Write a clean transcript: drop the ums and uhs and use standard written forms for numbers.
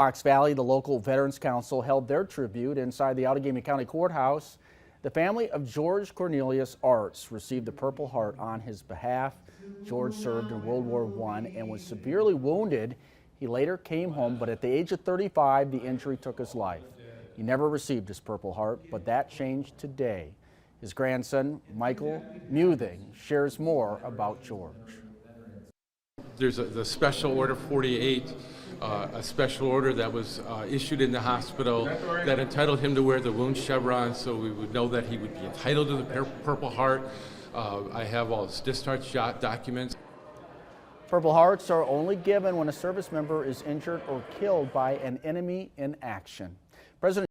Fox Valley, the local Veterans Council held their tribute inside the Outagamie County Courthouse. The family of George Cornelius Arts received the Purple Heart on his behalf. George served in World War I and was severely wounded. He later came home, but at the age of 35, the injury took his life. He never received his Purple Heart, but that changed today. His grandson, Michael Muthing, shares more about George. There's the Special Order 48, a special order that was issued in the hospital that entitled him to wear the wound chevron, so we would know that he would be entitled to the Purple Heart. I have all his discharge documents. Purple Hearts are only given when a service member is injured or killed by an enemy in action. President